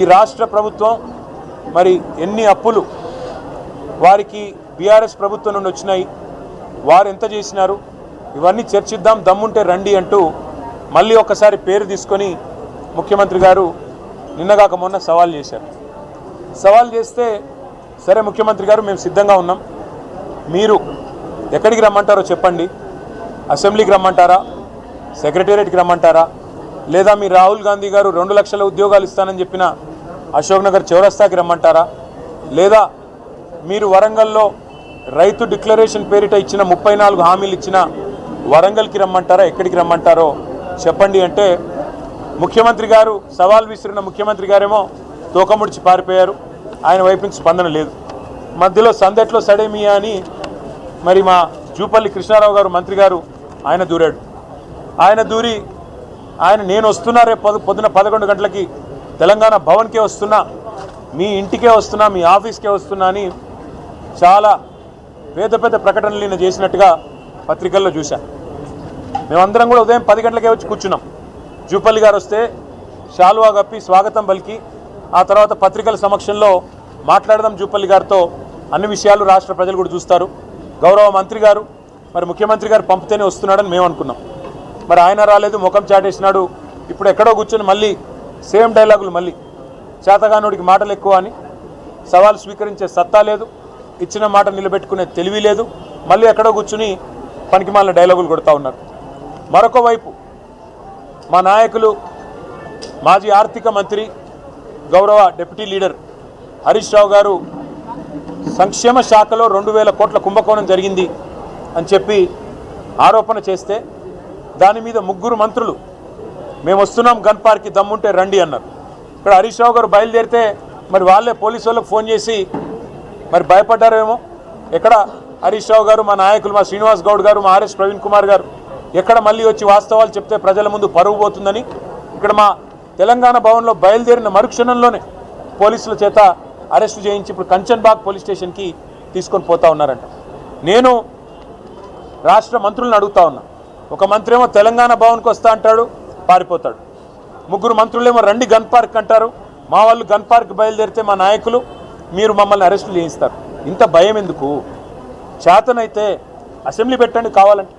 ఈ రాష్ట్ర ప్రభుత్వం మరి ఎన్ని అప్పులు వారికి బీఆర్ఎస్ ప్రభుత్వం నుండి వచ్చినాయి, వారు ఎంత చేసినారు, ఇవన్నీ చర్చిద్దాం, దమ్ముంటే రండి అంటూ మళ్ళీ ఒకసారి పేరు తీసుకొని ముఖ్యమంత్రి గారు నిన్నగాక మొన్న సవాల్ చేశారు. సవాల్ చేస్తే సరే ముఖ్యమంత్రి గారు మేము సిద్ధంగా ఉన్నాం, మీరు ఎక్కడికి రమ్మంటారో చెప్పండి, అసెంబ్లీకి రమ్మంటారా, సెక్రటేరియట్కి రమ్మంటారా, లేదా మీ రాహుల్ గాంధీ గారు 2 లక్షల ఉద్యోగాలు ఇస్తానని చెప్పిన అశోక్ నగర్ చౌరస్తాకి రమ్మంటారా, లేదా మీరు వరంగల్లో రైతు డిక్లరేషన్ పేరిట ఇచ్చిన 34 హామీలు ఇచ్చిన వరంగల్కి రమ్మంటారా, ఎక్కడికి రమ్మంటారో చెప్పండి అంటే ముఖ్యమంత్రి గారు సవాల్ విసిరిన ముఖ్యమంత్రి గారేమో తోకముడిచి పారిపోయారు. ఆయన వైపు నుంచి స్పందన లేదు. మధ్యలో సందెట్లో సడేమియా అని మరి మా జూపల్లి కృష్ణారావు గారు మంత్రి గారు ఆయన దూరాడు. ఆయన దూరి నేను వస్తున్నా, రేపు పొద్దున 11 గంటలకి తెలంగాణ భవన్కే వస్తున్నా, మీ ఇంటికే వస్తున్నా, మీ ఆఫీస్కే వస్తున్నా అని చాలా పెద్ద పెద్ద ప్రకటనలు నేను చేసినట్టుగా పత్రికల్లో చూశా. మేమందరం కూడా ఉదయం 10 గంటలకే వచ్చి కూర్చున్నాం. జూపల్లి గారు వస్తే శాలువా కప్పి స్వాగతం పలికి ఆ తర్వాత పత్రికల సమక్షంలో మాట్లాడదాం జూపల్లి గారితో, అన్ని విషయాలు రాష్ట్ర ప్రజలు కూడా చూస్తారు. గౌరవ మంత్రి గారు మరి ముఖ్యమంత్రి గారు పంపితేనే వస్తున్నాడని మేము అనుకున్నాం. మరి ఆయన రాలేదు, ముఖం చాటేసినాడు. ఇప్పుడు ఎక్కడో కూర్చొని మళ్ళీ సేమ్ డైలాగులు, మళ్ళీ చేతగానుడికి మాటలు ఎక్కువ అని, సవాల్ స్వీకరించే సత్తా లేదు, ఇచ్చిన మాట నిలబెట్టుకునే తెలివి లేదు, మళ్ళీ ఎక్కడో కూర్చుని పనికిమాలిన డైలాగులు కొడుతూ ఉన్నారు. మరొక వైపు మా నాయకులు మాజీ ఆర్థిక మంత్రి గౌరవ డిప్యూటీ లీడర్ హరీష్ రావు గారు సంక్షేమ శాఖలో 2000 కోట్ల కుంభకోణం జరిగింది అని చెప్పి ఆరోపణ చేస్తే దాని మీద 3 మంత్రులు మేము వస్తున్నాం గన్ పార్క్కి, దమ్ముంటే రండి అన్నారు. ఇక్కడ హరీష్ రావు గారు బయలుదేరితే మరి వాళ్ళే పోలీసు వాళ్ళకు ఫోన్ చేసి మరి భయపడ్డారేమో. ఎక్కడ హరీష్ రావు గారు, మా నాయకులు, మా శ్రీనివాస్ గౌడ్ గారు, మా ఆర్ఎస్ ప్రవీణ్ కుమార్ గారు ఎక్కడ మళ్ళీ వచ్చి వాస్తవాలు చెప్తే ప్రజల ముందు పరువు పోతుందని ఇక్కడ మా తెలంగాణ భవన్లో బయలుదేరిన మరుక్షణంలోనే పోలీసుల చేత అరెస్టు చేయించి ఇప్పుడు కంచన్బాగ్ పోలీస్ స్టేషన్కి తీసుకొని పోతా ఉన్నారంట. నేను రాష్ట్ర మంత్రులను అడుగుతా ఉన్నా. ఒక మంత్రి ఏమో తెలంగాణ భవన్కి వస్తా అంటాడు, పారిపోతాడు. 3 మంత్రులేమో రండి గన్ పార్క్ అంటారు. మా వాళ్ళు గన్ పార్క్ బయలుదేరితే మా నాయకులు మీరు మమ్మల్ని అరెస్టులు చేయిస్తారు. ఇంత భయం ఎందుకు? చేతనైతే అసెంబ్లీ పెట్టండి, కావాలంటే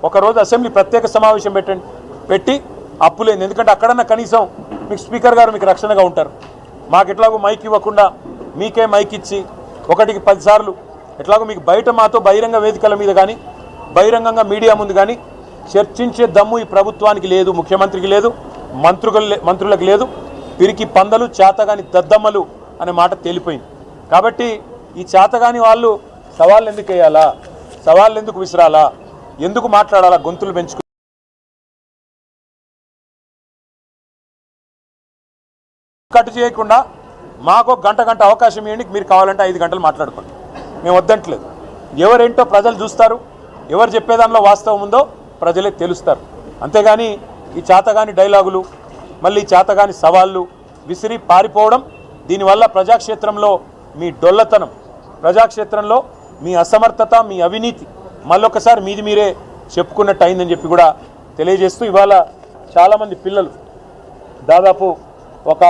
ఒకరోజు అసెంబ్లీ ప్రత్యేక సమావేశం పెట్టి అప్పులేంది. ఎందుకంటే అక్కడన్నా కనీసం మీకు స్పీకర్ గారు మీకు రక్షణగా ఉంటారు. మాకు ఎట్లాగో మైక్ ఇవ్వకుండా మీకే మైక్ ఇచ్చి 1కి 10 సార్లు ఎట్లాగో మీకు బయట మాతో బహిరంగ వేదికల మీద కానీ బహిరంగంగా మీడియా ముందు కానీ చర్చించే దమ్ము ఈ ప్రభుత్వానికి లేదు, ముఖ్యమంత్రికి లేదు, మంత్రులకు లేదు. పిరికి పందలు, చేతగాని దద్దమ్మలు అనే మాట తేలిపోయింది. కాబట్టి ఈ చేతగాని వాళ్ళు సవాళ్ళు ఎందుకు వేయాలా, సవాళ్ళు ఎందుకు విసిరాలా, ఎందుకు మాట్లాడాలా, గొంతులు పెంచుకు కట్ చేయకుండా మాకు గంట అవకాశం ఇవ్వండి, మీరు కావాలంటే 5 గంటలు మాట్లాడుకోండి, మేము వద్దంటలేదు. ఎవరేంటో ప్రజలు చూస్తారు, ఎవరు చెప్పేదానిలో వాస్తవం ఉందో ప్రజలే తెలుస్తారు. అంతేగాని ఈ చేతగాని డైలాగులు, మళ్ళీ చేతగాని సవాళ్ళు విసిరి పారిపోవడం, దీనివల్ల ప్రజాక్షేత్రంలో మీ డొల్లతనం, ప్రజాక్షేత్రంలో మీ అసమర్థత, మీ అవినీతి మళ్ళొకసారి మీది మీరే చెప్పుకున్నట్టు అయిందని చెప్పి కూడా తెలియజేస్తూ, ఇవాళ చాలామంది పిల్లలు దాదాపు ఒక